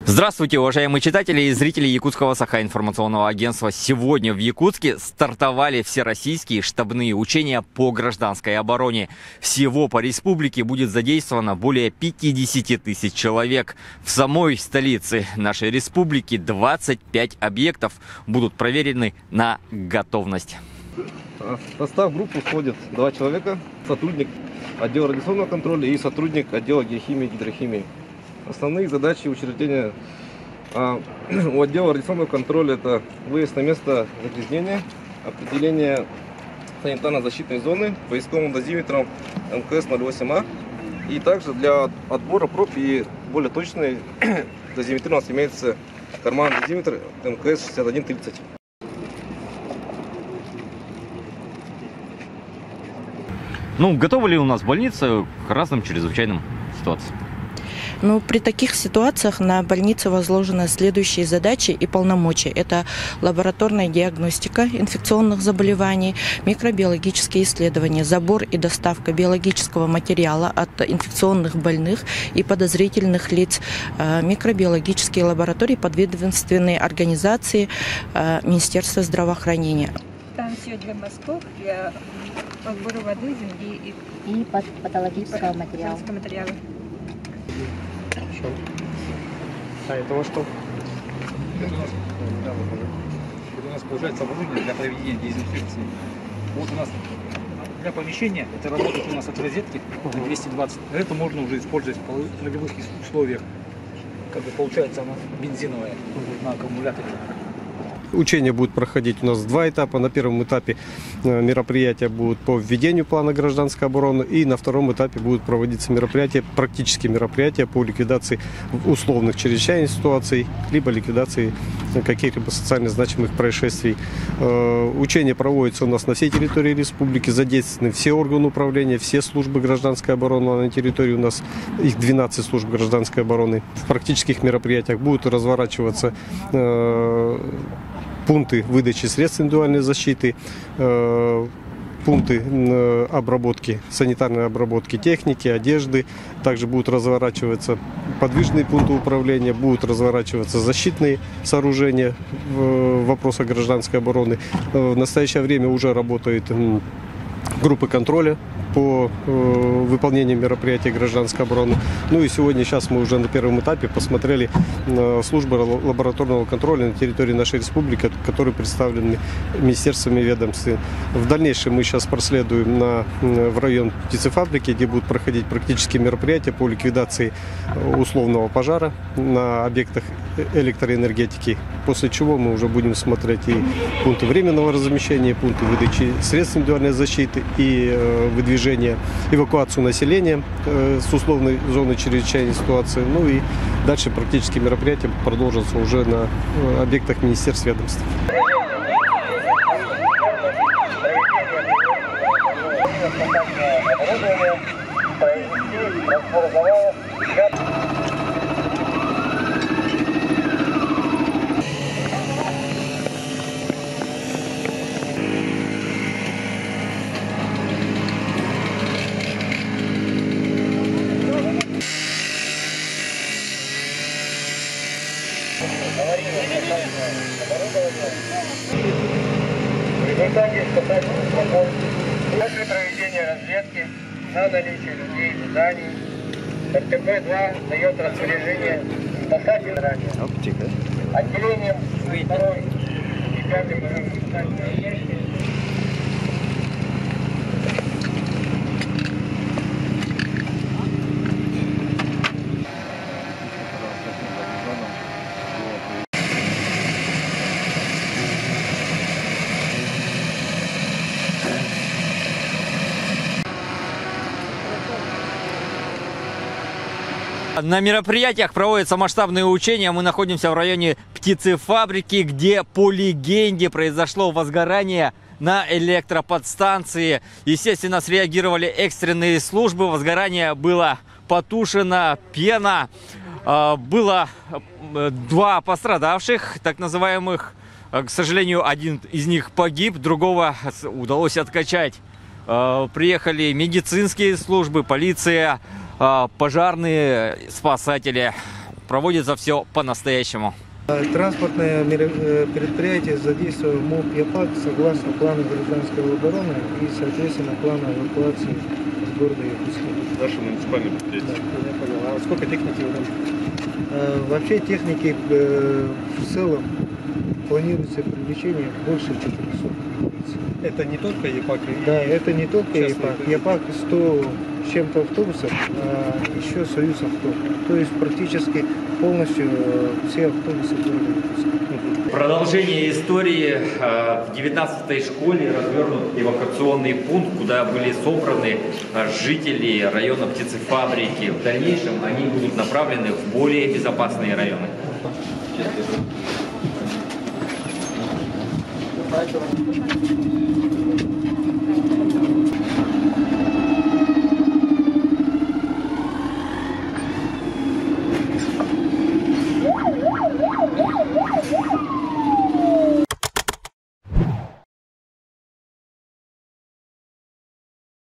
Здравствуйте, уважаемые читатели и зрители Якутского Саха-информационного агентства. Сегодня в Якутске стартовали всероссийские штабные учения по гражданской обороне. Всего по республике будет задействовано более 50 тысяч человек. В самой столице нашей республики 25 объектов будут проверены на готовность. В состав группы входит 2 человека, сотрудник отдела радиационного контроля и сотрудник отдела геохимии и гидрохимии. Основные задачи учреждения у отдела радиационного контроля — это выезд на место загрязнения, определение санитарно-защитной зоны поисковым дозиметром МКС-08А, и также для отбора проб и более точной дозиметрии у нас имеется карманный дозиметр МКС-6130. Готовы ли у нас больницы к разным чрезвычайным ситуациям? При таких ситуациях на больнице возложены следующие задачи и полномочия. Это лабораторная диагностика инфекционных заболеваний, микробиологические исследования, забор и доставка биологического материала от инфекционных больных и подозрительных лиц, микробиологические лаборатории, подведомственные организации Министерства здравоохранения. Там все для мазков, для подбора воды, земли и патологического материала. Хорошо. А это во что? Это у нас получается оборудование для проведения дезинфекции. Вот у нас для помещения это работает у нас от розетки на 220. Это можно уже использовать в нулевых условиях. Получается она бензиновая на аккумуляторе. Учения будут проходить у нас 2 этапа. На первом этапе мероприятия будут по введению плана гражданской обороны, и на втором этапе будут проводиться мероприятия, практические мероприятия по ликвидации условных чрезвычайных ситуаций, либо ликвидации каких-либо социально значимых происшествий. Учения проводятся у нас на всей территории республики, задействованы все органы управления, все службы гражданской обороны на территории у нас, их 12 служб гражданской обороны. В практических мероприятиях будут разворачиваться пункты выдачи средств индивидуальной защиты, пункты обработки, санитарной обработки техники, одежды. Также будут разворачиваться подвижные пункты управления, будут разворачиваться защитные сооружения в вопросах гражданской обороны. В настоящее время уже работают группы контроля по выполнению мероприятий гражданской обороны. И сейчас мы уже на первом этапе посмотрели службы лабораторного контроля на территории нашей республики, которые представлены министерствами и ведомствами. В дальнейшем мы сейчас проследуем в район птицефабрики, где будут проходить практические мероприятия по ликвидации условного пожара на объектах электроэнергетики, после чего мы уже будем смотреть и пункты временного размещения, пункты выдачи средств индивидуальной защиты и выдвижения, эвакуацию населения с условной зоны чрезвычайной ситуации. И дальше практические мероприятия продолжатся уже на объектах министерств и ведомств. В результате спасательных работ после проведения разведки на наличие людей и зданий РТП-2 дает распоряжение спасателям ранее отделением 2 и 5 спасательной части. На мероприятиях проводятся масштабные учения. Мы находимся в районе птицефабрики, где по легенде произошло возгорание на электроподстанции. Естественно, среагировали экстренные службы. Возгорание было потушено, пена. Было 2 пострадавших, так называемых. К сожалению, один из них погиб, другого удалось откачать. Приехали медицинские службы, полиция, пожарные, спасатели. проводится все по-настоящему. Транспортное предприятие задействовало МОП ЯПАК согласно плану гражданской обороны и, соответственно, плану эвакуации из города Якутска. Наше муниципальное предприятие. Да, я понял. А сколько техники вы там? Вообще техники в целом планируется привлечение больше 400 единиц. Это не только ЕПАК? Да, это не только Частные ЕПАК. ЕПАК 100 с чем-то автобусов, а еще Союз авто. То есть практически полностью все автобусы города Якутска. Продолжение истории. В 19-й школе развернут эвакуационный пункт, куда были собраны жители района птицефабрики. В дальнейшем они будут направлены в более безопасные районы. Поэтому...